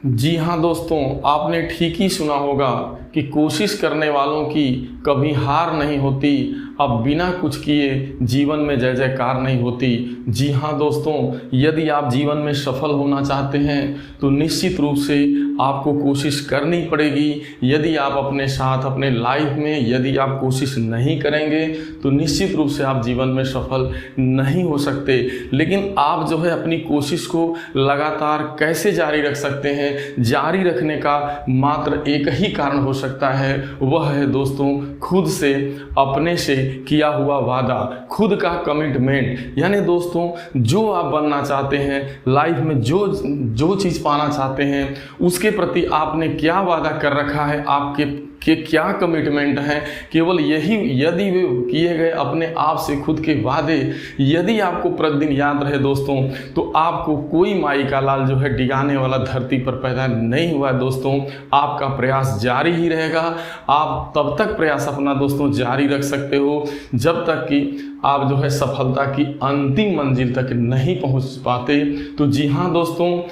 जी हाँ दोस्तों, आपने ठीक ही सुना होगा कि कोशिश करने वालों की कभी हार नहीं होती। अब बिना कुछ किए जीवन में जय जयकार नहीं होती। जी हाँ दोस्तों, यदि आप जीवन में सफल होना चाहते हैं तो निश्चित रूप से आपको कोशिश करनी पड़ेगी। यदि आप अपने साथ अपने लाइफ में यदि आप कोशिश नहीं करेंगे तो निश्चित रूप से आप जीवन में सफल नहीं हो सकते। लेकिन आप जो है अपनी कोशिश को लगातार कैसे जारी रख सकते हैं? जारी रखने का मात्र एक ही कारण हो सकता है, वह है दोस्तों खुद से, अपने से किया हुआ वादा, खुद का कमिटमेंट। यानी दोस्तों जो आप बनना चाहते हैं लाइफ में, जो चीज़ पाना चाहते हैं उसके प्रति आपने क्या वादा कर रखा है, आपके क्या कमिटमेंट है। केवल यही यदि वे किए गए अपने आप से खुद के वादे यदि आपको प्रतिदिन याद रहे दोस्तों, तो आपको कोई माई का लाल जो है डिगाने वाला धरती पर पैदा नहीं हुआ दोस्तों। आपका प्रयास जारी ही रहेगा। आप तब तक प्रयास अपना दोस्तों जारी रख सकते हो जब तक कि आप जो है सफलता की अंतिम मंजिल तक नहीं पहुंच पाते। तो जी हाँ दोस्तों,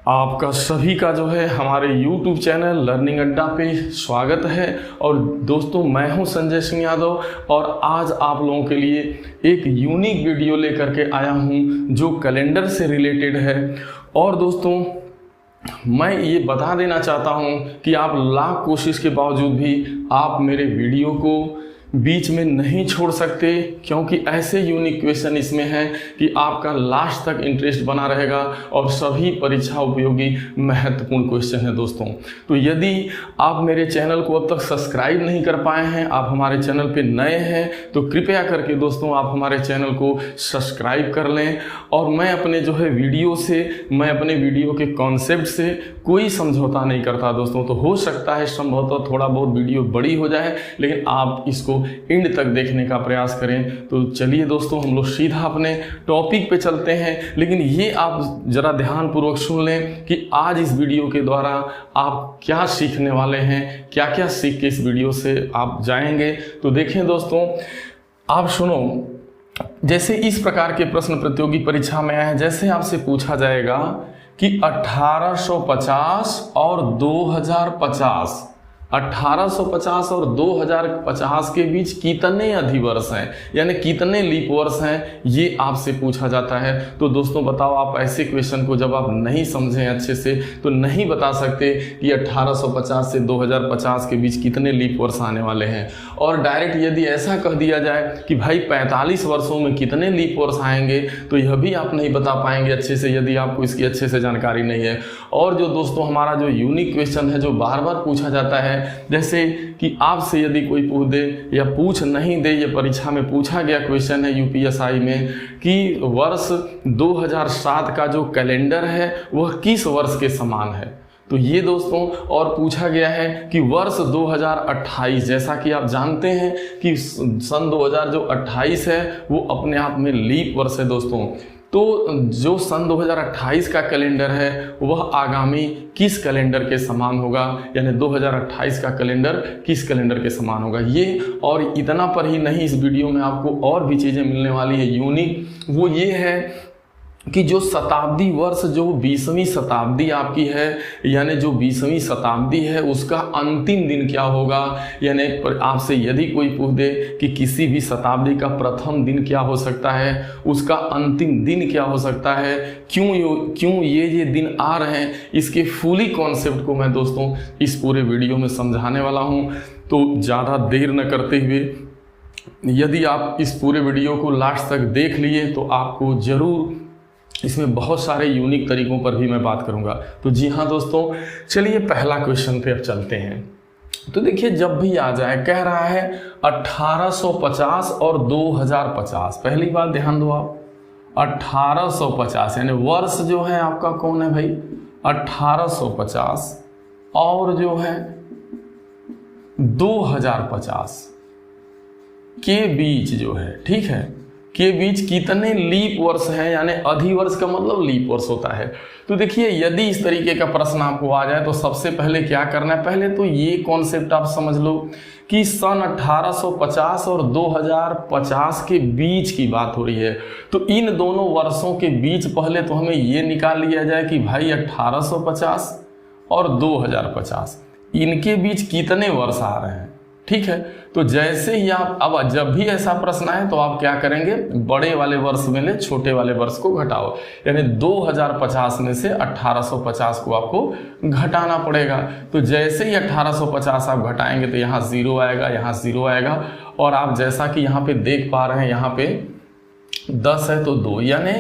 आपका सभी का जो है हमारे YouTube चैनल लर्निंग अड्डा पे स्वागत है। और दोस्तों मैं हूं संजय सिंह यादव और आज आप लोगों के लिए एक यूनिक वीडियो लेकर के आया हूं जो कैलेंडर से रिलेटेड है। और दोस्तों मैं ये बता देना चाहता हूं कि आप लाख कोशिश के बावजूद भी आप मेरे वीडियो को बीच में नहीं छोड़ सकते, क्योंकि ऐसे यूनिक क्वेश्चन इसमें हैं कि आपका लास्ट तक इंटरेस्ट बना रहेगा और सभी परीक्षा उपयोगी महत्वपूर्ण क्वेश्चन है दोस्तों। तो यदि आप मेरे चैनल को अब तक सब्सक्राइब नहीं कर पाए हैं, आप हमारे चैनल पे नए हैं, तो कृपया करके दोस्तों आप हमारे चैनल को सब्सक्राइब कर लें। और मैं अपने जो है वीडियो से, मैं अपने वीडियो के कॉन्सेप्ट से कोई समझौता नहीं करता दोस्तों। तो हो सकता है संभवतः थोड़ा बहुत वीडियो बड़ी हो जाए, लेकिन आप इसको एंड तक देखने का प्रयास करें। तो चलिए दोस्तों हम लोग सीधा अपने टॉपिक पे चलते हैं। लेकिन ये आप जरा ध्यान पूर्वक सुन लें कि आज इस वीडियो के द्वारा आप क्या सीखने वाले हैं, क्या क्या सीख के इस वीडियो से आप जाएंगे। तो देखें दोस्तों, आप सुनो। जैसे इस प्रकार के प्रश्न प्रतियोगी परीक्षा में आए हैं, जैसे आपसे पूछा जाएगा कि 1850 और 2050, 1850 और 2050 के बीच कितने अधिवर्ष हैं, यानी कितने लीप वर्ष हैं, ये आपसे पूछा जाता है। तो दोस्तों बताओ, आप ऐसे क्वेश्चन को जब आप नहीं समझें अच्छे से तो नहीं बता सकते कि 1850 से 2050 के बीच कितने लीप वर्ष आने वाले हैं। और डायरेक्ट यदि ऐसा कह दिया जाए कि भाई 45 वर्षों में कितने लीप वर्ष आएंगे, तो यह भी आप नहीं बता पाएंगे अच्छे से, यदि आपको इसकी अच्छे से जानकारी नहीं है। और जो दोस्तों हमारा जो यूनिक क्वेश्चन है जो बार बार पूछा जाता है, जैसे कि आपसे यदि कोई पूछ दे या पूछ नहीं दे, ये परीक्षा में पूछा गया क्वेश्चन है यूपीएसआई में कि वर्ष 2007 का जो कैलेंडर है वह किस वर्ष के समान है। तो ये दोस्तों, और पूछा गया है कि वर्ष 2028, जैसा कि आप जानते हैं कि सन 2028 है वो अपने आप में लीप वर्ष है दोस्तों। तो जो सन 2028 का कैलेंडर है वह आगामी किस कैलेंडर के समान होगा, यानी 2028 का कैलेंडर किस कैलेंडर के समान होगा। ये और इतना पर ही नहीं, इस वीडियो में आपको और भी चीज़ें मिलने वाली है यूनिक। वो ये है कि जो शताब्दी वर्ष, जो 20वीं शताब्दी आपकी है, यानी जो 20वीं शताब्दी है उसका अंतिम दिन क्या होगा। यानी आपसे यदि कोई पूछ दे कि किसी भी शताब्दी का प्रथम दिन क्या हो सकता है, उसका अंतिम दिन क्या हो सकता है, क्यों ये दिन आ रहे हैं, इसके फुली कॉन्सेप्ट को मैं दोस्तों इस पूरे वीडियो में समझाने वाला हूँ। तो ज़्यादा देर न करते हुए, यदि आप इस पूरे वीडियो को लास्ट तक देख लिए तो आपको ज़रूर इसमें बहुत सारे यूनिक तरीकों पर भी मैं बात करूंगा। तो जी हाँ दोस्तों, चलिए पहला क्वेश्चन पे अब चलते हैं। तो देखिए, जब भी आ जाए, कह रहा है 1850 और 2050। पहली बात ध्यान दो आप, 1850 यानी वर्ष जो है आपका कौन है भाई, 1850 और जो है 2050 के बीच जो है, ठीक है, के बीच कितने लीप वर्ष हैं, यानी अधिवर्ष का मतलब लीप वर्ष होता है। तो देखिए, यदि इस तरीके का प्रश्न आपको आ जाए तो सबसे पहले क्या करना है, पहले तो ये कॉन्सेप्ट आप समझ लो कि सन 1850 और 2050 के बीच की बात हो रही है। तो इन दोनों वर्षों के बीच पहले तो हमें ये निकाल लिया जाए कि भाई 1850 और 2050, इनके बीच कितने वर्ष आ रहे हैं। ठीक है, तो जैसे ही आप अब जब भी ऐसा प्रश्न आए तो आप क्या करेंगे, बड़े वाले वर्ष में ले छोटे वाले वर्ष को घटाओ, यानी 2050 में से 1850 को आपको घटाना पड़ेगा। तो जैसे ही 1850 आप घटाएंगे तो यहाँ 0 आएगा, यहाँ 0 आएगा, और आप जैसा कि यहाँ पे देख पा रहे हैं, यहाँ पे 10 है तो 2, यानी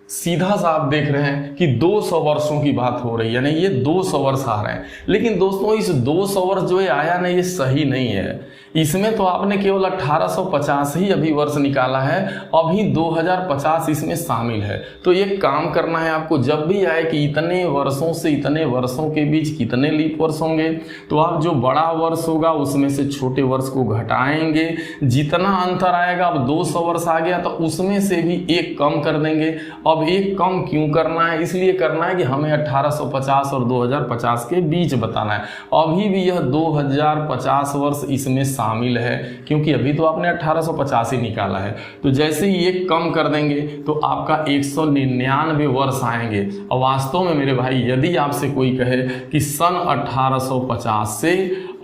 सीधा सा आप देख रहे हैं कि 200 वर्षों की बात हो रही है, यानी ये 200 वर्ष आ रहे हैं। लेकिन दोस्तों इस 200 वर्ष जो ये आया ना, ये सही नहीं है। इसमें तो आपने केवल 1850 ही अभी वर्ष निकाला है, अभी 2050 इसमें शामिल है। तो एक काम करना है आपको, जब भी आए कि इतने वर्षों से इतने वर्षों के बीच कितने लीप वर्ष होंगे, तो आप जो बड़ा वर्ष होगा उसमें से छोटे वर्ष को घटाएंगे। जितना अंतर आएगा, अब 200 वर्ष आ गया तो उसमें से भी एक कम कर देंगे। अब एक कम क्यों करना है, इसलिए करना है कि हमें 1850 और 2050 के बीच बताना है। अभी भी यह 2050 वर्ष इसमें शामिल है, क्योंकि अभी तो आपने 1850 ही निकाला है। तो जैसे ही एक कम कर देंगे तो आपका 199 वर्ष आएंगे। और वास्तव में मेरे भाई, यदि आपसे कोई कहे कि सन 1850 से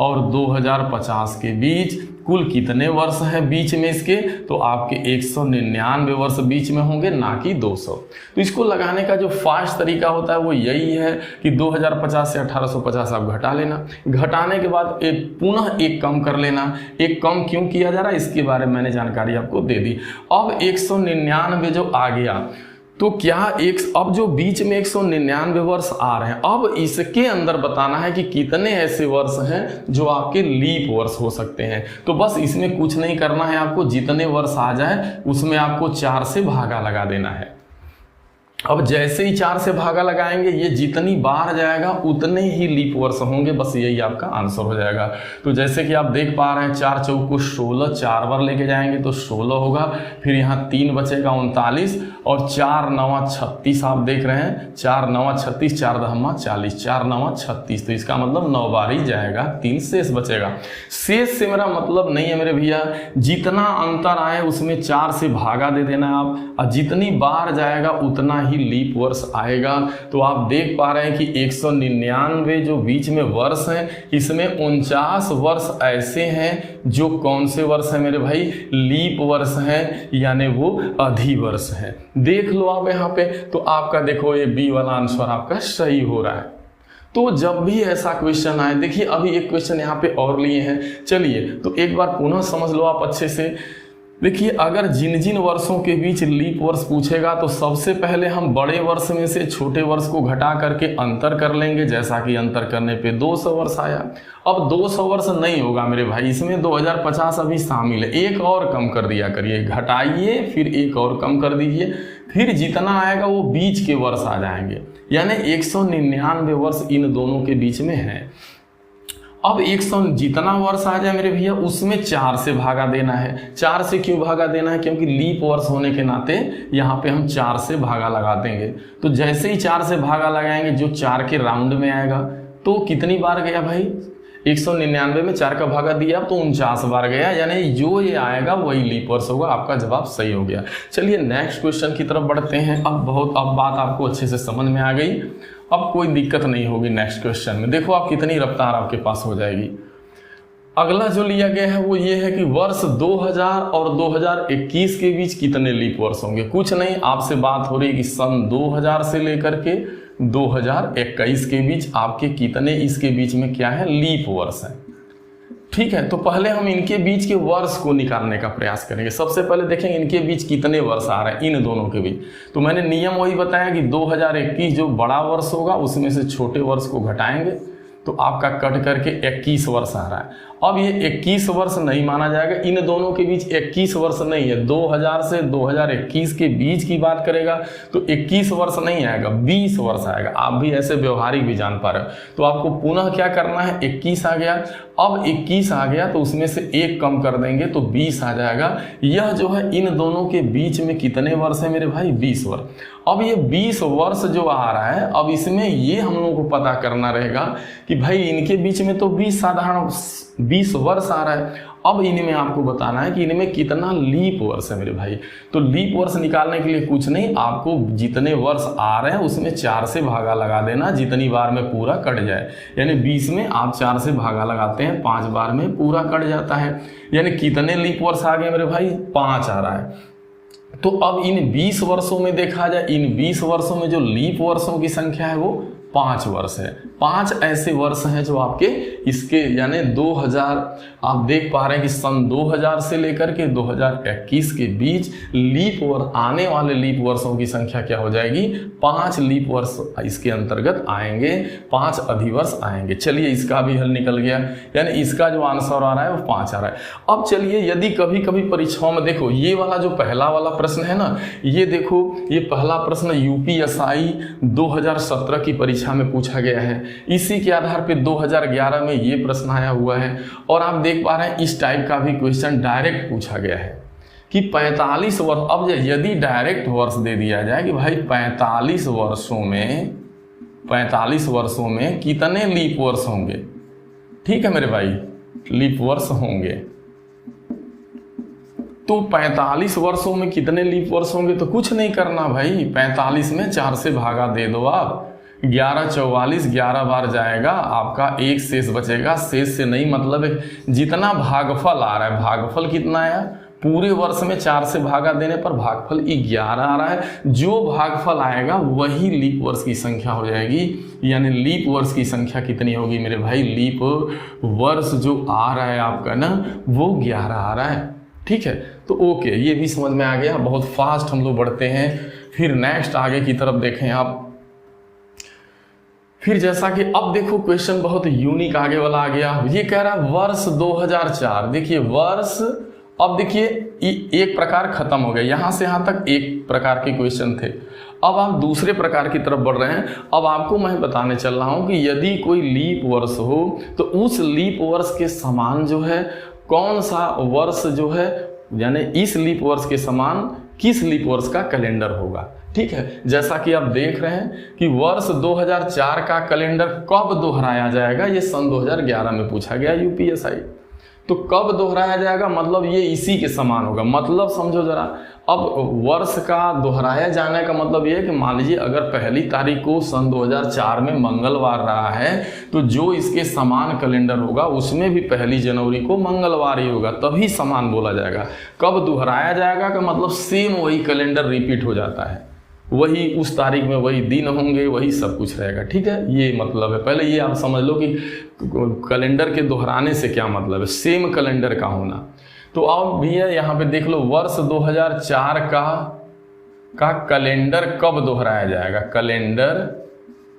और 2050 के बीच कुल कितने वर्ष हैं बीच में इसके, तो आपके 199 वर्ष बीच में होंगे, ना कि 200। तो इसको लगाने का जो फास्ट तरीका होता है वो यही है कि 2050 से 1850 आप घटा लेना, घटाने के बाद एक पुनः एक कम कर लेना। एक कम क्यों किया जा रहा है इसके बारे में मैंने जानकारी आपको दे दी। अब 199 जो आ गया, तो क्या अब जो बीच में 199 वर्ष आ रहे हैं, अब इसके अंदर बताना है कि कितने ऐसे वर्ष हैं जो आपके लीप वर्ष हो सकते हैं। तो बस इसमें कुछ नहीं करना है आपको, जितने वर्ष आ जाए उसमें आपको 4 से भागा लगा देना है। अब जैसे ही 4 से भागा लगाएंगे, ये जितनी बार जाएगा उतने ही लीप वर्ष होंगे, बस यही आपका आंसर हो जाएगा। तो जैसे कि आप देख पा रहे हैं, 4 चौक को 16, 4 बार लेके जाएंगे तो 16 होगा, फिर यहाँ 3 बचेगा 39, और 4 9 36 आप देख रहे हैं, 4 9 36, 4 10 40, 4 9 36, तो इसका मतलब 9 बार ही जाएगा, 3 शेष बचेगा। शेष से मेरा मतलब नहीं है मेरे भैया, जितना अंतर आए उसमें 4 से भागा दे देना आप, और जितनी बार जाएगा उतना ही लीप वर्ष आएगा। तो आप देख पा रहे हैं कि 199 जो बीच में वर्ष हैं, इसमें 49 वर्ष ऐसे हैं जो कौन से वर्ष हैं मेरे भाई, लीप वर्ष हैं, यानी वो अधिवर्ष हैं। देख लो आप यहाँ पे, तो आपका देखो ये बी वाला आंसर आपका सही हो रहा है। तो जब भी ऐसा क्वेश्चन आए, देखिए अभी एक क्वेश्चन यहाँ पे और लिए हैं, चलिए तो एक बार पुनः समझ लो आप अच्छे से। देखिए अगर जिन जिन वर्षों के बीच लीप वर्ष पूछेगा तो सबसे पहले हम बड़े वर्ष में से छोटे वर्ष को घटा करके अंतर कर लेंगे, जैसा कि अंतर करने पे 200 वर्ष आया। अब 200 वर्ष नहीं होगा मेरे भाई, इसमें 2050 अभी शामिल है, एक और कम कर दिया करिए, घटाइए फिर एक और कम कर दीजिए, फिर जितना आएगा वो बीच के वर्ष आ जाएंगे, यानी 199 वर्ष इन दोनों के बीच में है। अब 100 जितना वर्ष आ जाए मेरे भैया उसमें 4 से भागा देना है। 4 से क्यों भागा देना है, क्योंकि लीप वर्ष होने के नाते यहाँ पे हम 4 से भागा लगा देंगे। तो जैसे ही 4 से भागा लगाएंगे, जो 4 के राउंड में आएगा, तो कितनी बार गया भाई, 199 में 4 का भागा दिया तो 49 बार गया, यानी जो ये आएगा वही लीप वर्ष होगा। आपका जवाब सही हो गया। चलिए नेक्स्ट क्वेश्चन की तरफ बढ़ते हैं। अब बात आपको अच्छे से समझ में आ गई, अब कोई दिक्कत नहीं होगी नेक्स्ट क्वेश्चन में। देखो आप कितनी रफ्तार आपके पास हो जाएगी। अगला जो लिया गया है वो ये है कि वर्ष 2000 और 2021 के बीच कितने लीप वर्ष होंगे। कुछ नहीं, आपसे बात हो रही है कि सन 2000 से लेकर के 2021 के बीच आपके कितने इसके बीच में क्या है, लीप वर्ष है। ठीक है, तो पहले हम इनके बीच के वर्ष को निकालने का प्रयास करेंगे। सबसे पहले देखेंगे इनके बीच कितने वर्ष आ रहे हैं इन दोनों के बीच। तो मैंने नियम वही बताया कि 2021 जो बड़ा वर्ष होगा उसमें से छोटे वर्ष को घटाएंगे, तो आपका कट करके 21 वर्ष आ रहा है। अब ये 21 वर्ष नहीं माना जाएगा, इन दोनों के बीच 21 वर्ष नहीं है। 2000 से 2021 के बीच की बात करेगा तो 21 वर्ष नहीं आएगा, 20 वर्ष आएगा। आप भी ऐसे व्यवहारिक भी जान पा रहे हो। तो आपको पुनः क्या करना है, 21 आ गया, अब 21 आ गया तो उसमें से एक कम कर देंगे तो 20 आ जाएगा। यह जो है इन दोनों के बीच में कितने वर्ष है मेरे भाई, 20 वर्ष। अब ये 20 वर्ष जो आ रहा है, अब इसमें ये हम लोगों को पता करना रहेगा कि भाई इनके बीच में तो 20 साधारण 20 वर्ष आ रहा है। अब इनमें आपको बताना है कि इनमें कितना लीप वर्ष है मेरे भाई। तो लीप वर्ष निकालने के लिए कुछ नहीं, आपको जितने वर्ष आ रहे हैं उसमें 4 से भागा लगा देना, जितनी बार में पूरा कट जाए। यानी 20 में आप 4 से भागा लगाते हैं, 5 बार में पूरा कट जाता है। यानी कितने लीप वर्ष आ गए मेरे भाई? 5 आ रहा है। तो अब इन 20 वर्षों में देखा जाए, इन 20 वर्षों में जो लीप वर्षों की संख्या है वो 5 वर्ष है। 5 ऐसे वर्ष हैं जो आपके इसके यानी 2000, आप देख पा रहे हैं कि सन 2000 से लेकर के 2021 के बीच लीप वर्ष, आने वाले लीप वर्षों की संख्या क्या हो जाएगी? 5 लीप वर्ष इसके अंतर्गत आएंगे, 5 अधिवर्ष आएंगे। चलिए इसका भी हल निकल गया, यानी इसका जो आंसर आ रहा है वो 5 आ रहा है। अब चलिए यदि कभी कभी परीक्षाओं में देखो, ये वाला जो पहला वाला प्रश्न है ना, ये देखो, ये पहला प्रश्न यूपीएसआई 2017 की परीक्षा में पूछा गया है। इसी के आधार पे 2011 में ये प्रश्न आया हुआ है। और आप देख पा रहे हैं इस टाइप का भी क्वेश्चन डायरेक्ट पूछा गया है कि 45 वर्ष। अब यदि डायरेक्ट वर्ष दे दिया जाए कि भाई 45 वर्षों में कितने लीप वर्ष होंगे, ठीक है मेरे भाई, लीप वर्ष होंगे, तो 45 वर्षों में कितने लीप वर्ष होंगे? तो कुछ नहीं करना भाई, 45 में 4 से भागा दे दो आप, 11 44, 11 बार जाएगा, आपका 1 शेष बचेगा। शेष से नहीं मतलब है, जितना भागफल आ रहा है, भागफल कितना आया? पूरे वर्ष में 4 से भागा देने पर भागफल 11 आ रहा है। जो भागफल आएगा वही लीप वर्ष की संख्या हो जाएगी। यानी लीप वर्ष की संख्या कितनी होगी मेरे भाई? लीप वर्ष जो आ रहा है आपका ना, वो 11 आ रहा है। ठीक है, तो ओके, ये भी समझ में आ गया। बहुत फास्ट हम लोग बढ़ते हैं। फिर नेक्स्ट आगे की तरफ देखें आप। फिर जैसा कि अब देखो क्वेश्चन बहुत यूनिक आगे वाला आ गया। ये कह रहा है वर्ष 2004। देखिए वर्ष, अब देखिए एक प्रकार खत्म हो गया, यहां से यहां तक एक प्रकार के क्वेश्चन थे। अब आप दूसरे प्रकार की तरफ बढ़ रहे हैं। अब आपको मैं बताने चल रहा हूं कि यदि कोई लीप वर्ष हो तो उस लीप वर्ष के समान जो है कौन सा वर्ष जो है, यानी इस लीप वर्ष के समान किस लीप वर्ष का कैलेंडर होगा। ठीक है, जैसा कि आप देख रहे हैं कि वर्ष 2004 का कैलेंडर कब दोहराया जाएगा, ये सन 2011 में पूछा गया यूपीएसआई। तो कब दोहराया जाएगा, मतलब ये इसी के समान होगा। मतलब समझो जरा, अब वर्ष का दोहराया जाने का मतलब ये है कि मान लीजिए अगर पहली तारीख को सन 2004 में मंगलवार रहा है तो जो इसके समान कैलेंडर होगा उसमें भी 1 जनवरी को मंगलवार ही होगा, तभी समान बोला जाएगा। कब दोहराया जाएगा का मतलब सेम वही कैलेंडर रिपीट हो जाता है, वही उस तारीख में वही दिन होंगे, वही सब कुछ रहेगा। ठीक है, ये मतलब है। पहले ये आप समझ लो कि कैलेंडर के दोहराने से क्या मतलब है, सेम कैलेंडर का होना। तो अब भैया यहाँ पे देख लो, वर्ष 2004 का कैलेंडर कब दोहराया जाएगा, कैलेंडर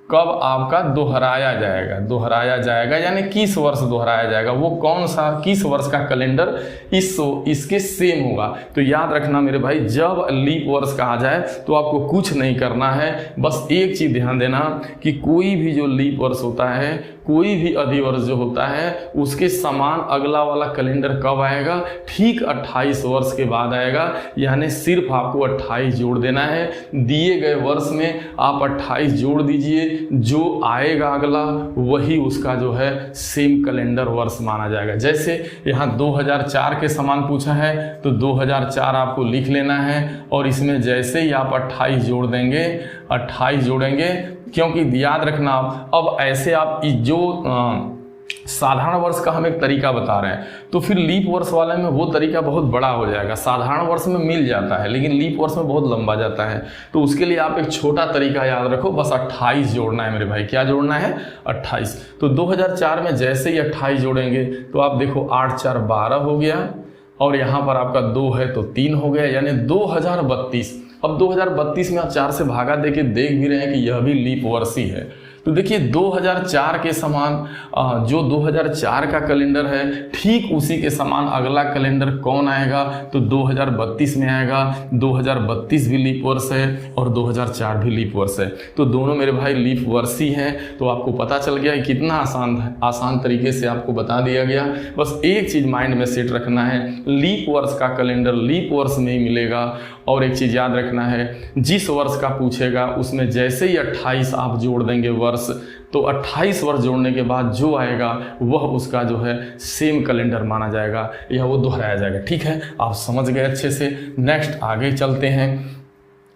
कब आपका दोहराया जाएगा यानी किस वर्ष दोहराया जाएगा, वो कौन सा किस वर्ष का कैलेंडर इसके सेम होगा। तो याद रखना मेरे भाई, जब लीप वर्ष कहा जाए तो आपको कुछ नहीं करना है, बस एक चीज ध्यान देना कि कोई भी जो लीप वर्ष होता है, कोई भी अधिवर्ष जो होता है, उसके समान अगला वाला कैलेंडर कब आएगा, ठीक 28 वर्ष के बाद आएगा। यानी सिर्फ आपको 28 जोड़ देना है, दिए गए वर्ष में आप 28 जोड़ दीजिए, जो आएगा अगला वही उसका जो है सेम कैलेंडर वर्ष माना जाएगा। जैसे यहाँ 2004 के समान पूछा है तो 2004 आपको लिख लेना है, और इसमें जैसे ही आप 28 जोड़ देंगे, 28 जोड़ेंगे, क्योंकि याद रखना अब ऐसे आप जो साधारण वर्ष का हम एक तरीका बता रहे हैं, तो फिर लीप वर्ष वाले में वो तरीका बहुत बड़ा हो जाएगा। साधारण वर्ष में मिल जाता है लेकिन लीप वर्ष में बहुत लंबा जाता है, तो उसके लिए आप एक छोटा तरीका याद रखो, बस 28 जोड़ना है मेरे भाई। क्या जोड़ना है? 28। तो 2004 में जैसे ही 28 जोड़ेंगे तो आप देखो 8 4 12 हो गया, और यहाँ पर आपका 2 है तो 3 हो गया, यानी 2032। अब 2032 में आप 4 से भागा देके देख भी रहे हैं कि यह भी लीप वर्ष ही है। तो देखिए 2004 के समान जो 2004 का कैलेंडर है, ठीक उसी के समान अगला कैलेंडर कौन आएगा, तो 2032 में आएगा। 2032 भी लीप वर्ष है और 2004 भी लीप वर्ष है, तो दोनों मेरे भाई लीप वर्ष ही हैं। तो आपको पता चल गया कि कितना आसान तरीके से आपको बता दिया गया। बस एक चीज़ माइंड में सेट रखना है, लीप वर्ष का कैलेंडर लीप वर्ष में ही मिलेगा। और एक चीज़ याद रखना है, जिस वर्ष का पूछेगा उसमें जैसे ही 28 आप जोड़ देंगे वर्ष वर्ष, तो 28 वर्ष जोड़ने के बाद जो आएगा वह उसका जो है सेम कैलेंडर माना जाएगा या वो दोहराया जाएगा। ठीक है, आप समझ गए अच्छे से। नेक्स्ट आगे चलते हैं।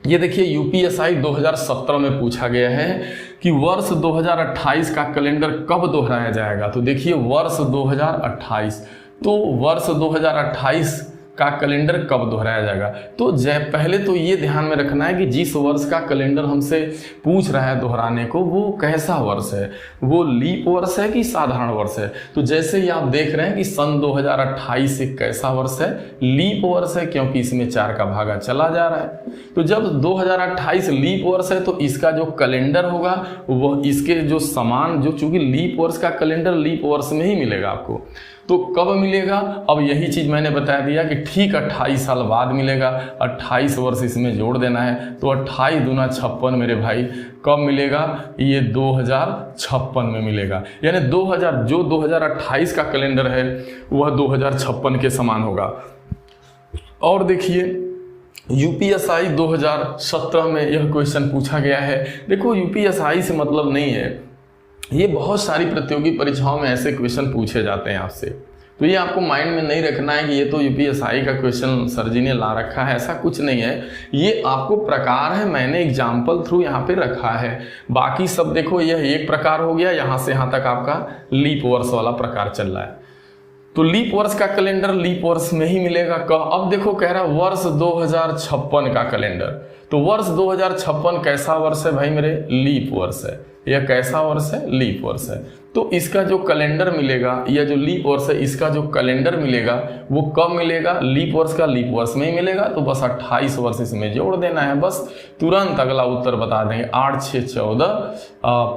ये देखिए यूपीएसआई 2017 में पूछा गया है कि वर्ष 2028 का कैलेंडर कब दोहराया जाएगा। तो देखिए वर्ष 2028, तो वर्ष 2028 का कैलेंडर कब दोहराया जाएगा। तो पहले तो ये ध्यान में रखना है कि जिस वर्ष का कैलेंडर हमसे पूछ रहा है दोहराने को वो कैसा वर्ष है, वो लीप वर्ष है कि साधारण वर्ष है। तो जैसे ही आप देख रहे हैं कि सन 2028 एक कैसा वर्ष है, लीप वर्ष है, क्योंकि इसमें 4 का भागा चला जा रहा है। तो जब 2028 लीप वर्ष है तो इसका जो कैलेंडर होगा वह इसके जो समान, जो चूंकि लीप वर्ष का कैलेंडर लीप वर्ष में ही मिलेगा आपको। तो कब मिलेगा, अब यही चीज़ मैंने बता दिया कि ठीक 28 साल बाद मिलेगा। 28 वर्ष इसमें जोड़ देना है, तो 28 दूना 56 मेरे भाई। कब मिलेगा, ये 2056 में मिलेगा। यानी 2028 का कैलेंडर है वह 2056 के समान होगा। और देखिए यूपीएसआई 2017 में यह क्वेश्चन पूछा गया है। देखो यूपीएसआई से मतलब नहीं है, ये बहुत सारी प्रतियोगी परीक्षाओं में ऐसे क्वेश्चन पूछे जाते हैं आपसे। तो ये आपको माइंड में नहीं रखना है कि ये तो यूपीएसआई का क्वेश्चन सर जी ने ला रखा है, ऐसा कुछ नहीं है। ये आपको प्रकार है, मैंने एग्जाम्पल थ्रू यहाँ पे रखा है। बाकी सब देखो यह एक प्रकार हो गया, यहाँ से यहाँ तक आपका लीप वर्ष वाला प्रकार चल रहा है। तो लीप वर्ष का कैलेंडर लीप वर्ष में ही मिलेगा। अब देखो कह रहा वर्ष 2056 का कैलेंडर। तो वर्ष 2056 कैसा वर्ष है भाई मेरे, लीप वर्ष है। यह कैसा वर्ष है, लीप वर्ष है। तो इसका जो कैलेंडर मिलेगा, या जो लीप वर्ष है इसका जो कैलेंडर मिलेगा वो कब मिलेगा, लीप वर्ष का लीप वर्ष में ही मिलेगा। तो बस 28 वर्ष इसमें जोड़ देना है, बस तुरंत अगला उत्तर बता देंगे। 8 6 14,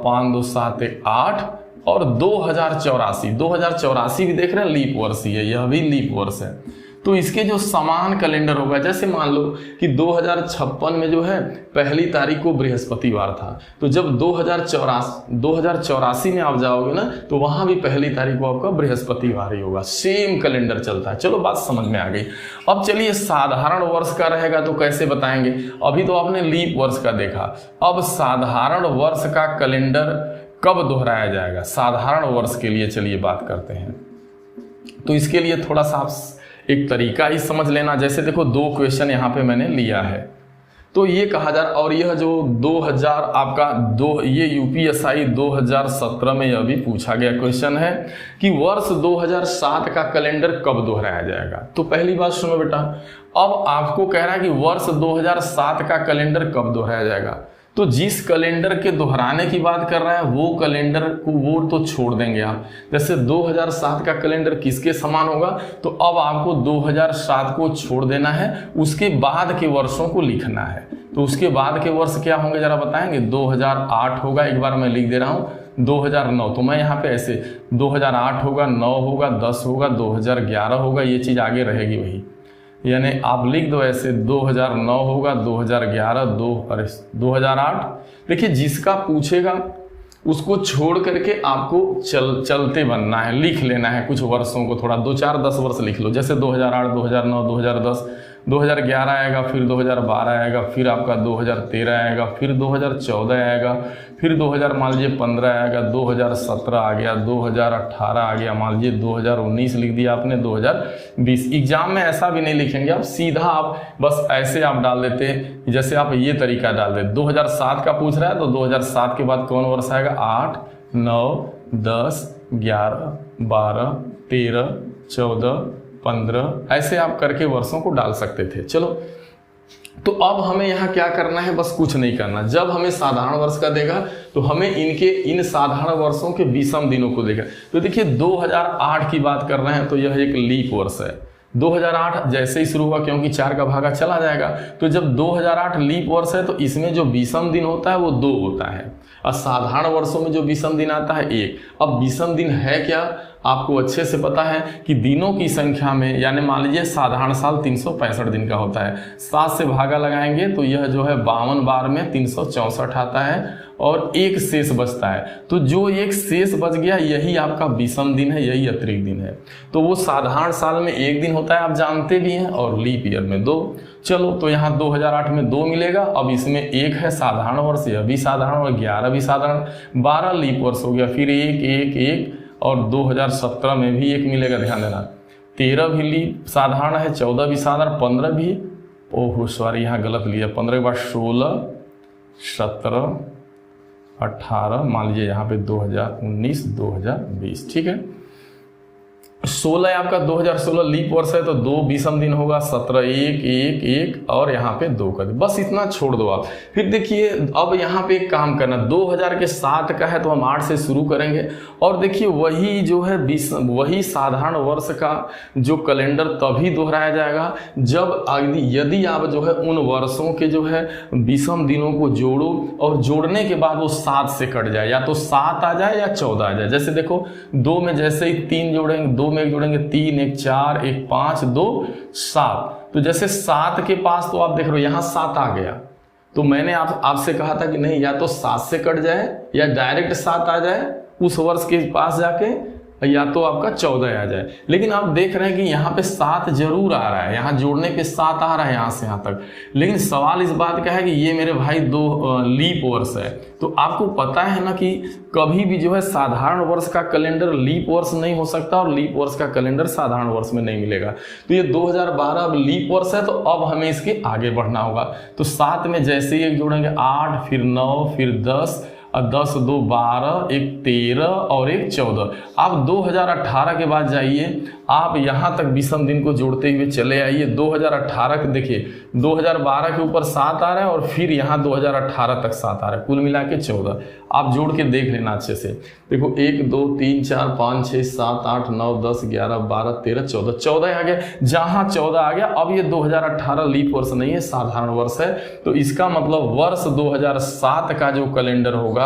5 2 7 1 8 और 2084 भी देख रहे हैं लीप वर्ष ही है, यह भी लीप वर्ष है। तो इसके जो समान कैलेंडर होगा, जैसे मान लो कि 2056 में जो है पहली तारीख को बृहस्पतिवार था, तो जब 2084 में आप जाओगे ना तो वहां भी पहली तारीख को आपका बृहस्पतिवार ही होगा। सेम कैलेंडर चलता है। चलो बात समझ में आ गई। अब चलिए साधारण वर्ष का रहेगा तो कैसे बताएंगे। अभी तो आपने लीप वर्ष का देखा, अब साधारण वर्ष का कैलेंडर कब दोहराया जाएगा। साधारण वर्ष के लिए चलिए बात करते हैं। तो इसके लिए थोड़ा सा आप एक तरीका ही समझ लेना। जैसे देखो 2 क्वेश्चन यहाँ पे मैंने लिया है, तो ये कहा जा रहा, और यह जो 2000 आपका ये यूपीएसआई 2017 में यह भी पूछा गया क्वेश्चन है कि वर्ष 2007 का कैलेंडर कब दोहराया जाएगा। तो पहली बात सुनो बेटा, अब आपको कह रहा है कि वर्ष 2007 का कैलेंडर कब दोहराया जाएगा। तो जिस कैलेंडर के दोहराने की बात कर रहा है वो कैलेंडर को वो तो छोड़ देंगे आप। जैसे 2007 का कैलेंडर किसके समान होगा, तो अब आपको 2007 को छोड़ देना है, उसके बाद के वर्षों को लिखना है। तो उसके बाद के वर्ष क्या होंगे जरा बताएंगे। 2008 होगा, एक बार मैं लिख दे रहा हूँ 2009, तो मैं यहाँ पे ऐसे 2008 होगा, 9 होगा, 10 होगा, 2011 होगा, ये चीज़ आगे रहेगी वही। यानी आप लिख दो ऐसे 2009 होगा, 2011, 2008। देखिए जिसका पूछेगा उसको छोड़ करके आपको चलते बनना है, लिख लेना है कुछ वर्षों को, थोड़ा 2 4 10 वर्ष लिख लो। जैसे 2008, 2009, 2010, 2011 आएगा, फिर 2012 आएगा, फिर आपका 2013 आएगा, फिर 2014 आएगा, फिर 2000 मान लीजिए 15 आएगा, 2017 आ गया, 2018 आ गया, मान लीजिए 2019 लिख दिया आपने, 2020। एग्जाम में ऐसा भी नहीं लिखेंगे आप, सीधा आप बस ऐसे आप डाल देते हैं। जैसे आप ये तरीका डाल देते, 2007 का पूछ रहा है तो 2007 के बाद कौन वर्ष आएगा, 8, 9, 10, 11, 12, 13, 14, 15, ऐसे आप करके वर्षों को डाल सकते थे। चलो तो अब हमें यहाँ क्या करना है, बस कुछ नहीं करना। जब हमें साधारण वर्ष का देगा तो हमें इन साधारण वर्षों के विषम दिनों को देगा। तो देखिए 2008 की बात कर रहे हैं तो यह एक लीप वर्ष है। 2008 जैसे ही शुरू हुआ, क्योंकि 4 का भागा चला जाएगा, तो जब 2008 लीप वर्ष है तो इसमें जो विषम दिन होता है वो 2 होता है, और साधारण वर्षों में जो विषम दिन आता है 1। अब विषम दिन है क्या, आपको अच्छे से पता है कि दिनों की संख्या में, यानी मान लीजिए साधारण साल 365 दिन का होता है, 7 से भागा लगाएंगे तो यह जो है 52 बार में 364 आता है और 1 शेष बचता है। तो जो 1 शेष बच गया यही आपका विषम दिन है, यही अतिरिक्त दिन है। तो वो साधारण साल में 1 दिन होता है, आप जानते भी हैं, और लीप ईयर में 2। चलो तो यहाँ 2008 में 2 मिलेगा, अब इसमें 1 है साधारण वर्ष, यह भी साधारण और 11 भी साधारण, 12 लीप वर्ष हो गया, फिर 1 1 1 और 2017 में भी 1 मिलेगा, ध्यान देना। 13 भी लीप साधारण है, 14 भी साधारण, 15 भी, ओहो सॉरी यहाँ गलत लिया, 15 के बाद 16 17 18, मान लीजिए यहाँ पे 2019 2020, ठीक है। 16 आपका 2016 लीप वर्ष है तो 2 विषम दिन होगा, 17 1 1 1 और यहाँ पे 2 कर दे, बस इतना छोड़ दो आप। फिर देखिए अब यहाँ पे एक काम करना, 2007 का है तो हम 8 से शुरू करेंगे और देखिए वही जो है वही साधारण वर्ष का जो कैलेंडर तभी दोहराया जाएगा जब यदि आप जो है उन वर्षों के जो है विषम दिनों को जोड़ो और जोड़ने के बाद वो 7 से कट जाए, या तो 7 आ जाए या 14 आ जाए। जैसे देखो 2 में जैसे ही 3 जोड़ेंगे, 2 में 1 जोड़ेंगे, 3 1 4 1 5 2 7, तो जैसे 7 के पास तो आप देख रहे हो यहाँ 7 आ गया, तो मैंने आपसे कहा था कि नहीं या तो 7 से कट जाए या डायरेक्ट 7 आ जाए उस वर्ष के पास जाके, या तो आपका 14 आ जाए। लेकिन आप देख रहे हैं कि यहाँ पे 7 जरूर आ रहा है, यहाँ जोड़ने पे 7 आ रहा है यहाँ से यहाँ तक, लेकिन सवाल इस बात का है कि ये मेरे भाई 2 लीप वर्ष है। तो आपको पता है ना कि कभी भी जो है साधारण वर्ष का कैलेंडर लीप वर्ष नहीं हो सकता और लीप वर्ष का कैलेंडर साधारण वर्ष में नहीं मिलेगा। तो ये 2012 अब लीप वर्ष है, तो अब हमें इसके आगे बढ़ना होगा। तो 7 में जैसे ही 1 जोड़ेंगे 8, फिर 9, फिर 10 और 10 2 12, 1 13 और 1 14। आप 2018 के बाद जाइए, आप यहाँ तक विषम दिन को जोड़ते हुए चले आइए। 2018 के देखिए 2012 के ऊपर 7 आ रहा है और फिर यहाँ 2018 तक 7 आ रहा है, कुल मिला के 14। आप जोड़ के देख लेना अच्छे से। देखो 1 2 3 4 5 6 7 8 9 10 11 12 13 14, 14 आ गया। जहाँ 14 आ गया अब ये 2018 लीप वर्ष नहीं है, साधारण वर्ष है। तो इसका मतलब वर्ष 2007 का जो कैलेंडर होगा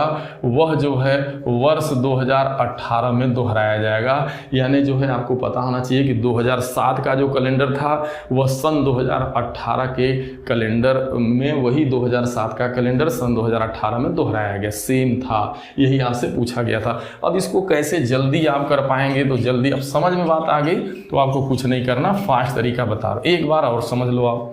वह जो है वर्ष 2018 में दोहराया जाएगा। यानी जो है आपको पता होना चाहिए कि 2007 का जो कैलेंडर था वह सन 2018 के कैलेंडर में, वही 2007 का कैलेंडर सन 2018 में दोहराया गया, सेम था। यही आपसे पूछा गया था। अब इसको कैसे जल्दी आप कर पाएंगे, तो जल्दी अब समझ में बात आ गई तो आपको कुछ नहीं करना, फास्ट तरीका बता रहा हूं, एक बार और समझ लो आप।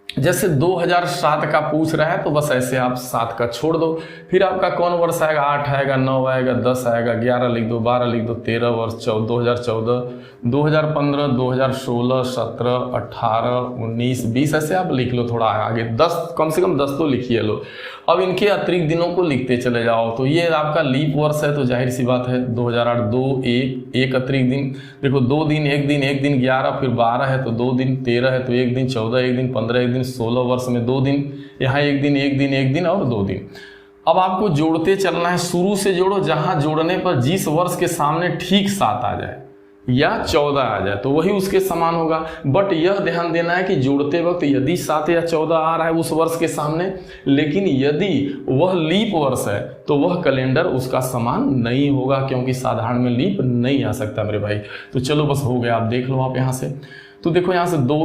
जैसे 2007 का पूछ रहा है तो बस ऐसे आप 7 का छोड़ दो, फिर आपका कौन वर्ष आएगा, 8 आएगा, 9 आएगा, 10 आएगा, 11 लिख दो, 12 लिख दो, 13 वर्ष, 2014, 2015, 2016, 17, 18, 19, 20 ऐसे आप लिख लो थोड़ा आगे, 10 कम से कम 10 तो लिखिए लो। अब इनके अतिरिक्त दिनों को लिखते चले जाओ। तो ये आपका लीप वर्ष है तो जाहिर सी बात है 2008 2 1 अतिरिक्त दिन, देखो 2 दिन 1 दिन 1 दिन 11, फिर 12 है तो 2 दिन, 13 है तो 1 दिन, 14 1 दिन, 15 1 दिन, 16 वर्ष में 2 दिन, यहाँ 1 दिन 1 दिन 1 दिन और 2 दिन। अब आपको जोड़ते चलना है, शुरू से जोड़ो, जहाँ जोड़ने पर जिस वर्ष के सामने ठीक 7 आ जाए या 14 आ जाए तो वही उसके समान होगा। बट यह ध्यान देना है कि जोड़ते वक्त यदि 7 या 14 आ रहा है उस वर्ष के सामने, लेकिन यदि वह लीप वर्ष है तो वह कैलेंडर उसका समान नहीं होगा, क्योंकि साधारण में लीप नहीं आ सकता मेरे भाई। तो चलो बस हो गया, आप देख लो आप यहाँ से। तो देखो यहाँ से 2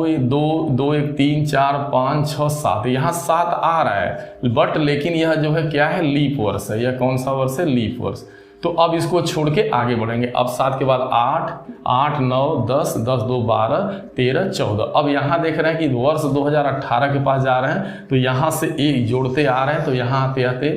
1 3 4 5 6 7, यहाँ 7 आ रहा है, बट लेकिन यह जो है क्या है, लीप वर्ष है। यह कौन सा वर्ष है, लीप वर्ष। तो अब इसको छोड़ के आगे बढ़ेंगे। अब 7 के बाद 8 8 9 10 10 2 12 13 14। अब यहाँ देख रहे हैं कि वर्ष 2018 के पास जा रहे हैं, तो यहाँ से एक जोड़ते आ रहे हैं, तो यहाँ आते आते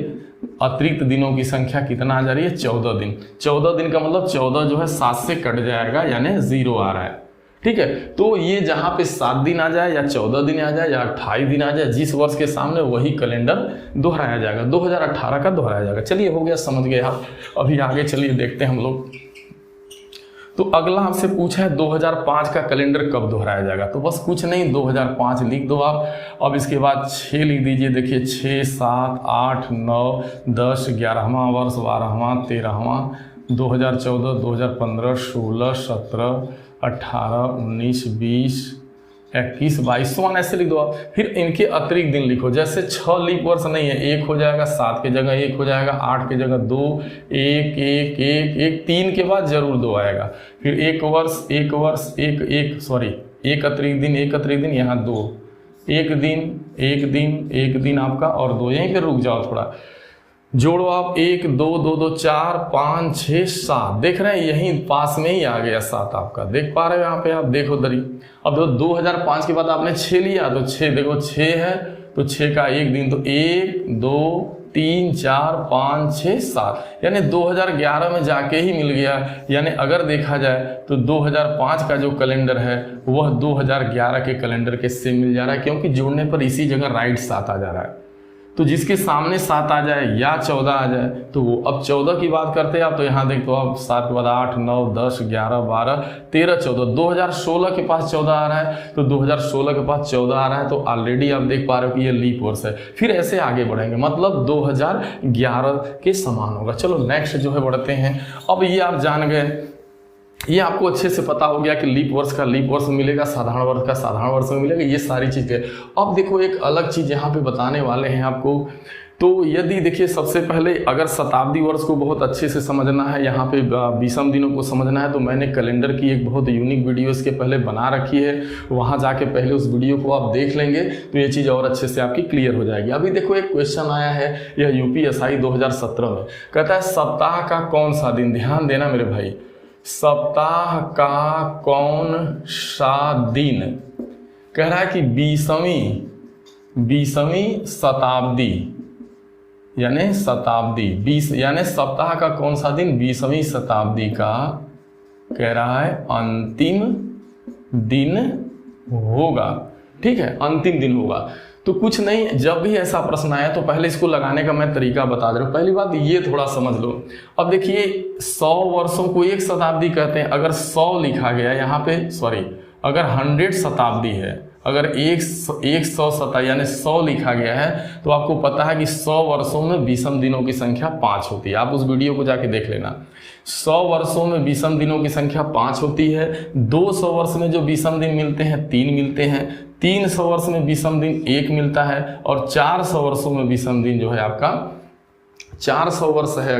अतिरिक्त दिनों की संख्या कितना आ जा रही है, 14 दिन। 14 दिन का मतलब 14 जो है 7 से कट जाएगा, यानी 0 आ रहा है। ठीक है, तो ये जहाँ पे 7 दिन आ जाए या 14 दिन आ जाए या 28 दिन आ जाए, जिस वर्ष के सामने वही कैलेंडर दोहराया जाएगा, 2018 का दोहराया जाएगा। चलिए हो गया, समझ गए आप। अभी आगे चलिए देखते हैं हम लोग। तो अगला आपसे पूछा है 2005 का कैलेंडर कब दोहराया जाएगा। तो बस कुछ नहीं, 2005 लिख दो आप। अब इसके बाद 6 लिख दीजिए। देखिए 6 7 8 9 10 11वां वर्ष, 12वां 13वां, 2014 2015 16 17 18 19 20 21 22 ऐसे लिख दो आप। फिर इनके अतिरिक्त दिन लिखो। जैसे 6 लीप वर्ष नहीं है, 1 हो जाएगा, 7 की जगह 1 हो जाएगा, 8 की जगह 2, 1 1 1 1, 3 के बाद जरूर 2 आएगा। फिर 1 वर्ष 1 अतिरिक्त दिन, यहाँ 2, 1 दिन आपका और 2, यहीं पे रुक जाओ थोड़ा। जोड़ो आप 1 2 2 2 4 5 6 7, देख रहे हैं यहीं पास में ही आ गया 7 आपका, देख पा रहे हो यहाँ पे आप, देखो दरी। अब 2005 के बाद आपने 6 लिया तो 6 देखो 6 है तो 6 का एक दिन, तो 1 2 3 4 5 6 7, यानी 2011 में जाके ही मिल गया। यानी अगर देखा जाए तो 2005 का जो कैलेंडर है वह 2011 के कैलेंडर के सेम मिल जा रहा है, क्योंकि जोड़ने पर इसी जगह राइट 7 आ जा रहा है। तो जिसके सामने 7 आ जाए या 14 आ जाए तो वो, अब 14 की बात करते हैं आप, तो यहाँ देखो तो आप 7 के बाद 8 9 10 11 12 13 14, 2016 के पास 14 आ रहा है, तो 2016 के पास 14 आ रहा है, तो ऑलरेडी आप देख पा रहे हो कि ये लीप वर्ष है। फिर ऐसे आगे बढ़ेंगे, मतलब 2011 के समान होगा। चलो नेक्स्ट जो है बढ़ते हैं। अब ये आप जान गए, ये आपको अच्छे से पता हो गया कि लीप वर्ष का लीप वर्ष में मिलेगा, साधारण वर्ष का साधारण वर्ष में मिलेगा, ये सारी चीज़ें। अब देखो एक अलग चीज़ यहाँ पे बताने वाले हैं आपको। तो यदि देखिए सबसे पहले अगर शताब्दी वर्ष को बहुत अच्छे से समझना है, यहाँ पे विषम दिनों को समझना है, तो मैंने कैलेंडर की एक बहुत यूनिक वीडियो इसके पहले बना रखी है, वहाँ जाके पहले उस वीडियो को आप देख लेंगे तो ये चीज़ और अच्छे से आपकी क्लियर हो जाएगी। अभी देखो एक क्वेश्चन आया है, यह UPSI 2017 में कहता है सप्ताह का कौन सा दिन, ध्यान देना मेरे भाई, सप्ताह का कौन सा दिन, कह रहा है कि 20वीं शताब्दी, यानी शताब्दी 20, यानी सप्ताह का कौन सा दिन 20वीं शताब्दी का, कह रहा है अंतिम दिन होगा। ठीक है, अंतिम दिन होगा। तो कुछ नहीं, जब भी ऐसा प्रश्न आया तो पहले इसको लगाने का मैं तरीका बता दे रहा हूँ। पहली बात ये थोड़ा समझ लो। अब देखिए 100 वर्षों को एक शताब्दी कहते हैं। अगर 100 लिखा गया यहाँ पे, सॉरी, अगर 100 शताब्दी है, अगर 100 शताब्दी यानी 100 लिखा गया है, तो आपको पता है कि 100 वर्षों में विषम दिनों की संख्या 5 होती है। आप उस वीडियो को जाके देख लेना। 100 वर्षों में विषम दिनों की संख्या 5 होती है। 200 वर्ष में जो विषम दिन मिलते हैं 3 मिलते हैं। 300 वर्ष में विषम दिन 1 मिलता है। और 400 वर्षों में विषम दिन जो है आपका 400 वर्ष है।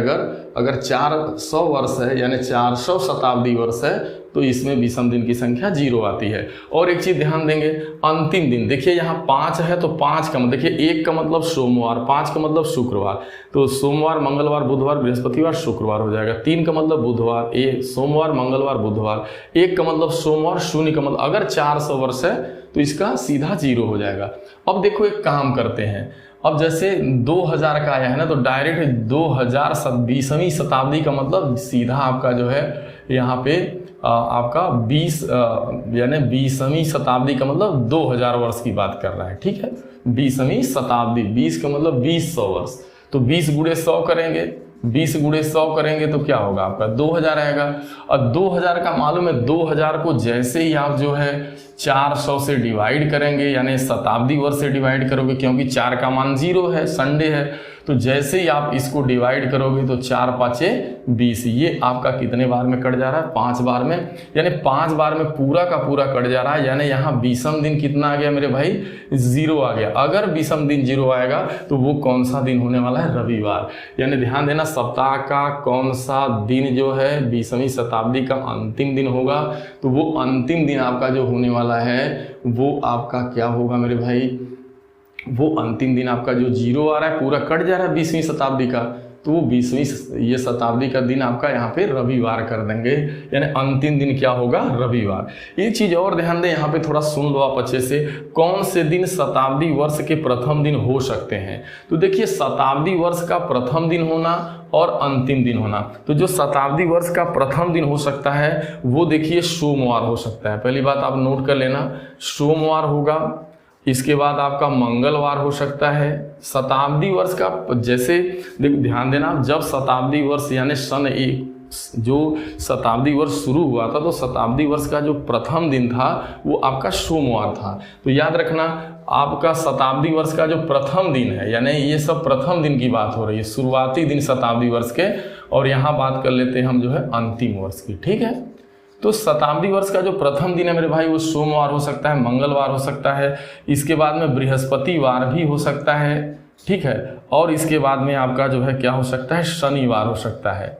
अगर 400 वर्ष है यानी 400 शताब्दी वर्ष है तो इसमें विषम दिन की संख्या 0 आती है। और एक चीज ध्यान देंगे, अंतिम दिन देखिए यहाँ 5 है तो 5 का देखिए 1 का मतलब सोमवार, 5 का मतलब शुक्रवार, तो सोमवार मंगलवार बुधवार बृहस्पतिवार शुक्रवार हो जाएगा। 3 का मतलब बुधवार, सोमवार मंगलवार बुधवार। 1 का मतलब सोमवार, 0 का मतलब, अगर 400 वर्ष है तो इसका सीधा 0 हो जाएगा। अब देखो एक काम करते हैं, अब जैसे 2000 का आया है ना, तो डायरेक्ट 2020वीं शताब्दी का मतलब सीधा आपका जो है यहाँ पे आपका 20 यानी 20वीं शताब्दी का मतलब 2000 वर्ष की बात कर रहा है। ठीक है, 20वीं शताब्दी, 20 का मतलब 20 वर्ष, तो 20 गुणे 100 करेंगे, 20 गुणे 100 करेंगे तो क्या होगा आपका 2000 आएगा। और 2000 का मालूम है, 2000 को जैसे ही आप जो है 400 से डिवाइड करेंगे, यानी शताब्दी वर्ष से डिवाइड करोगे, क्योंकि 4 का मान 0 है, संडे है, तो जैसे ही आप इसको डिवाइड करोगे तो 4 5 20, ये आपका कितने बार में कट जा रहा है 5 बार में, यानी 5 बार में पूरा का पूरा कट जा रहा है। यानी यहाँ विषम दिन कितना आ गया मेरे भाई 0 आ गया। अगर विषम दिन 0 आएगा तो वो कौन सा दिन होने वाला है, रविवार। यानी ध्यान देना, सप्ताह का कौन सा दिन जो है 20वीं शताब्दी का अंतिम दिन होगा, तो वो अंतिम दिन आपका जो होने वाला है वो आपका क्या होगा मेरे भाई, वो अंतिम दिन आपका जो 0 आ रहा है पूरा कट जा रहा है 20वीं शताब्दी का, तो वो 20वीं ये शताब्दी का दिन आपका यहाँ पे रविवार कर देंगे। यानी अंतिम दिन क्या होगा, रविवार। एक चीज और ध्यान दें, यहाँ पे थोड़ा सुन लो आप अच्छे से, कौन से दिन शताब्दी वर्ष के प्रथम दिन हो सकते हैं। तो देखिए शताब्दी वर्ष का प्रथम दिन होना और अंतिम दिन होना, तो जो शताब्दी वर्ष का प्रथम दिन हो सकता है वो देखिए सोमवार हो सकता है। पहली बात आप नोट कर लेना, सोमवार होगा। इसके बाद आपका मंगलवार हो सकता है। शताब्दी वर्ष का जैसे ध्यान देना, जब शताब्दी वर्ष यानी सन 1 जो शताब्दी वर्ष शुरू हुआ था, तो शताब्दी वर्ष का जो प्रथम दिन था वो आपका सोमवार था। तो याद रखना, आपका शताब्दी वर्ष का जो प्रथम दिन है, यानी ये सब प्रथम दिन की बात हो रही है, शुरुआती दिन शताब्दी वर्ष के। और यहाँ बात कर लेते हैं हम जो है अंतिम वर्ष की। ठीक है, तो शताब्दी वर्ष का जो प्रथम दिन है मेरे भाई वो सोमवार हो सकता है, मंगलवार हो सकता है, इसके बाद में बृहस्पतिवार भी हो सकता है। ठीक है, और इसके बाद में आपका जो है क्या हो सकता है, शनिवार हो सकता है।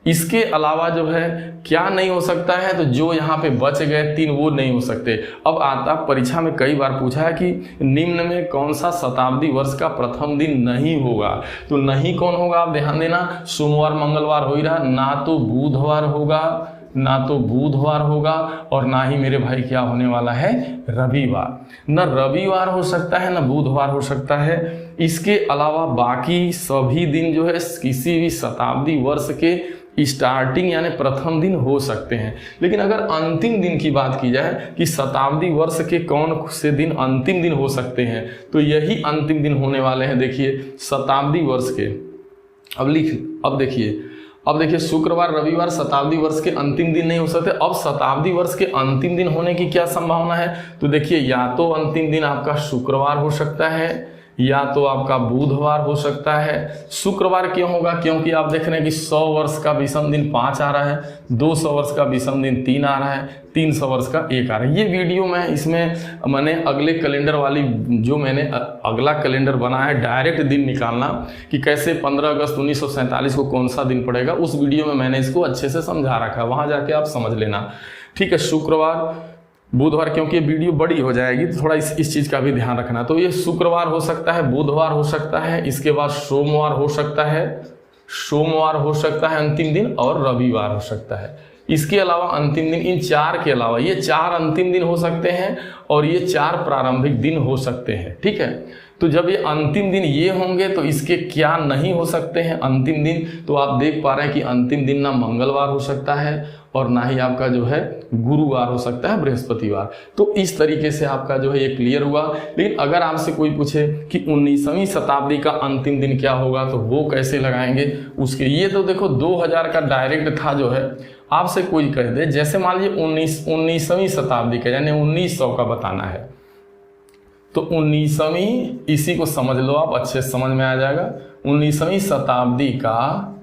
इसके अलावा जो है क्या नहीं हो सकता है, तो जो यहाँ पे बच गए 3 वो नहीं हो सकते। अब आता परीक्षा में कई बार पूछा है कि निम्न में कौन सा शताब्दी वर्ष का प्रथम दिन नहीं होगा, तो नहीं कौन होगा आप ध्यान देना, सोमवार मंगलवार हो ही रहा, ना तो बुधवार होगा, ना तो बुधवार होगा और ना ही मेरे भाई क्या होने वाला है, रविवार। न रविवार हो सकता है न बुधवार हो सकता है। इसके अलावा बाकी सभी दिन जो है किसी भी शताब्दी वर्ष के स्टार्टिंग यानी प्रथम दिन हो सकते हैं। लेकिन अगर अंतिम दिन की बात की जाए कि शताब्दी वर्ष के कौन से दिन अंतिम दिन हो सकते हैं, तो यही अंतिम दिन होने वाले हैं। देखिए शताब्दी वर्ष के अब देखिए शुक्रवार रविवार शताब्दी वर्ष के अंतिम दिन नहीं हो सकते। अब शताब्दी वर्ष के अंतिम दिन होने की क्या संभावना है, तो देखिए या तो अंतिम दिन आपका शुक्रवार हो सकता है या तो आपका बुधवार हो सकता है। शुक्रवार क्यों होगा, क्योंकि आप देख रहे हैं कि 100 वर्ष का विषम दिन 5 आ रहा है, 200 वर्ष का विषम दिन 3 आ रहा है, 300 वर्ष का 1 आ रहा है। ये वीडियो में इसमें मैंने अगले कैलेंडर वाली जो मैंने अगला कैलेंडर बनाया है डायरेक्ट दिन निकालना कि कैसे 15 अगस्त 1947 को कौन सा दिन पड़ेगा, उस वीडियो में मैंने इसको अच्छे से समझा रखा है, वहाँ जाके आप समझ लेना। ठीक है, शुक्रवार बुधवार, क्योंकि ये वीडियो बड़ी हो जाएगी तो थोड़ा इस चीज़ का भी ध्यान रखना। तो ये शुक्रवार हो सकता है, बुधवार हो सकता है, इसके बाद सोमवार हो सकता है अंतिम दिन, और रविवार हो सकता है। इसके अलावा अंतिम दिन, इन 4 के अलावा ये 4 अंतिम दिन हो सकते हैं और ये 4 प्रारंभिक दिन हो सकते हैं। ठीक है, तो जब ये अंतिम दिन ये होंगे तो इसके क्या नहीं हो सकते हैं अंतिम दिन, तो आप देख पा रहे हैं कि अंतिम दिन ना मंगलवार हो सकता है और ना ही आपका जो है गुरुवार हो सकता है, बृहस्पतिवार। तो इस तरीके से आपका जो है ये क्लियर हुआ। लेकिन अगर आपसे कोई पूछे कि 19वीं शताब्दी का अंतिम दिन क्या होगा, तो वो कैसे लगाएंगे उसके, ये तो देखो 2000 का डायरेक्ट था जो है। आपसे कोई कह दे जैसे मान लीजिए 19वीं शताब्दी का यानी 1900 का बताना है, तो 19वीं, इसी को समझ लो आप, अच्छे समझ में आ जाएगा। 19वीं शताब्दी का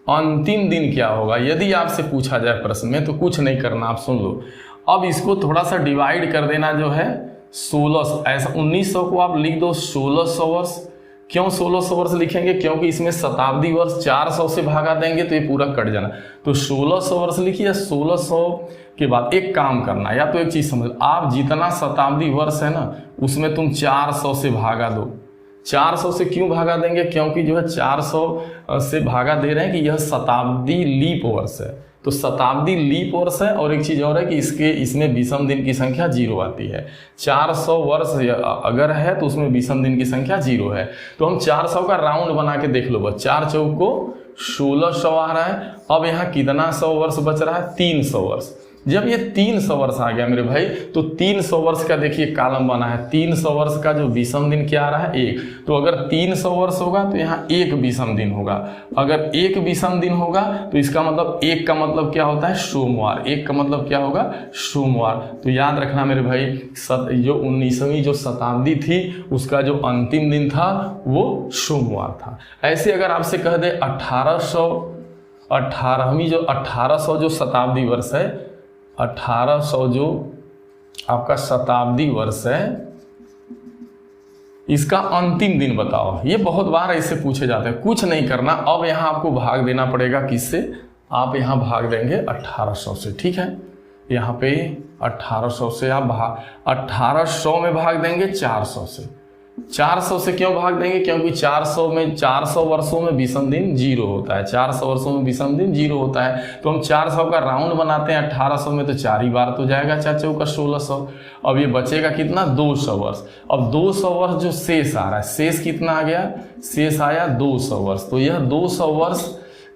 अंतिम दिन क्या होगा यदि आपसे पूछा जाए प्रश्न में, तो कुछ नहीं करना, आप सुन लो। अब इसको थोड़ा सा डिवाइड कर देना जो है 1600, ऐसा 1900 को आप लिख दो 1600 वर्ष। क्यों 1600 वर्ष लिखेंगे, क्योंकि इसमें शताब्दी वर्ष 400 से भागा देंगे तो ये पूरा कट जाना, तो 1600 वर्ष लिखिए। 1600 के बाद एक काम करना, या तो एक चीज समझ, आप जितना शताब्दी वर्ष है ना उसमें तुम 400 से भागा दो। 400 से क्यों भागा देंगे, क्योंकि जो है 400 से भागा दे रहे हैं कि यह शताब्दी लीप वर्ष है, तो शताब्दी लीप वर्ष है। और एक चीज और है कि इसमें विषम दिन की संख्या 0 आती है। 400 वर्ष अगर है तो उसमें विषम दिन की संख्या 0 है। तो हम 400 का राउंड बना के देख लो, बस 4 चौक को 1600 आ रहा है। अब यहाँ कितना 100 वर्ष बच रहा है, 300 वर्ष। जब ये 300 वर्ष आ गया मेरे भाई, तो 300 वर्ष का देखिए कॉलम बना है। 300 वर्ष का जो विषम दिन क्या आ रहा है, 1। तो अगर 300 वर्ष होगा तो यहाँ 1 विषम दिन होगा। अगर 1 विषम दिन होगा तो इसका मतलब 1 का मतलब क्या होता है, सोमवार। 1 का मतलब क्या होगा, सोमवार। तो याद रखना मेरे भाई, जो 19वीं जो शताब्दी थी उसका जो अंतिम दिन था वो सोमवार था। ऐसे अगर आपसे कह दे 1800 जो शताब्दी वर्ष है, 1800 जो आपका शताब्दी वर्ष है, इसका अंतिम दिन बताओ। ये बहुत बार ऐसे पूछे जाते हैं। कुछ नहीं करना, अब यहाँ आपको भाग देना पड़ेगा किससे, आप यहाँ भाग देंगे 1800 से। ठीक है, यहाँ पे 1800 से आप 1800 में भाग देंगे 400 से। 400 से क्यों भाग देंगे, क्योंकि 400 वर्षों में विषम दिन 0 होता है। 400 वर्षों में विषम दिन 0 होता है। तो हम 400 का राउंड बनाते हैं 1800 में, तो 4 ही बार तो जाएगा 4 चौका 1600। अब ये बचेगा कितना, 200 वर्ष। अब 200 वर्ष जो शेष आ रहा है, शेष कितना आ गया, शेष आया 200 वर्ष। तो यह 200 वर्ष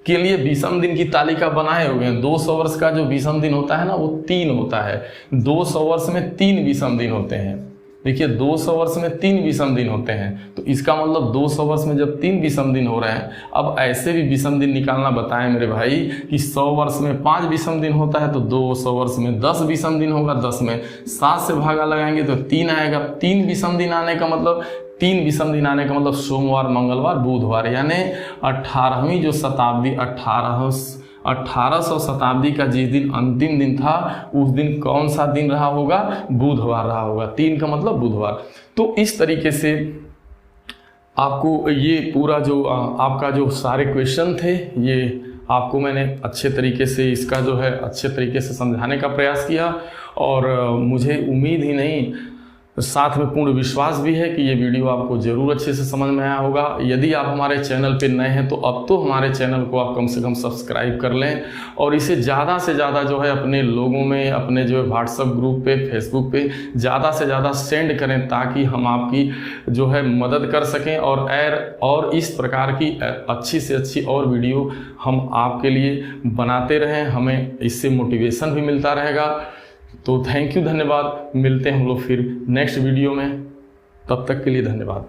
के लिए विषम दिन की तालिका बनाए हुए हैं। 200 वर्ष का जो विषम दिन होता है ना वो 3 होता है। 200 वर्ष में 3 विषम दिन होते हैं। देखिए 200 वर्ष में 3 विषम दिन होते हैं, तो इसका मतलब 200 वर्ष में जब 3 विषम दिन हो रहे हैं, अब ऐसे भी विषम दिन निकालना बताएं मेरे भाई कि 100 वर्ष में 5 विषम दिन होता है, तो 200 वर्ष में 10 विषम दिन होगा। 10 में 7 से भागा लगाएंगे तो 3 आएगा। 3 विषम दिन आने का मतलब, 3 विषम दिन आने का मतलब सोमवार मंगलवार बुधवार, यानी 18वीं जो शताब्दी 1800 शताब्दी का जिस दिन अंतिम दिन था उस दिन कौन सा दिन रहा होगा, बुधवार रहा होगा। 3 का मतलब बुधवार। तो इस तरीके से आपको ये पूरा जो आपका जो सारे क्वेश्चन थे ये आपको मैंने अच्छे तरीके से इसका जो है अच्छे तरीके से समझाने का प्रयास किया, और मुझे उम्मीद ही नहीं, साथ में पूर्ण विश्वास भी है कि ये वीडियो आपको ज़रूर अच्छे से समझ में आया होगा। यदि आप हमारे चैनल पे नए हैं तो अब तो हमारे चैनल को आप कम से कम सब्सक्राइब कर लें, और इसे ज़्यादा से ज़्यादा जो है अपने लोगों में, अपने जो है व्हाट्सएप ग्रुप पे, फेसबुक पे ज़्यादा से ज़्यादा सेंड करें, ताकि हम आपकी जो है मदद कर सकें, और इस प्रकार की अच्छी से अच्छी और वीडियो हम आपके लिए बनाते रहें। हमें इससे मोटिवेशन भी मिलता रहेगा। तो थैंक यू, धन्यवाद। मिलते हैं हम लोग फिर नेक्स्ट वीडियो में, तब तक के लिए धन्यवाद।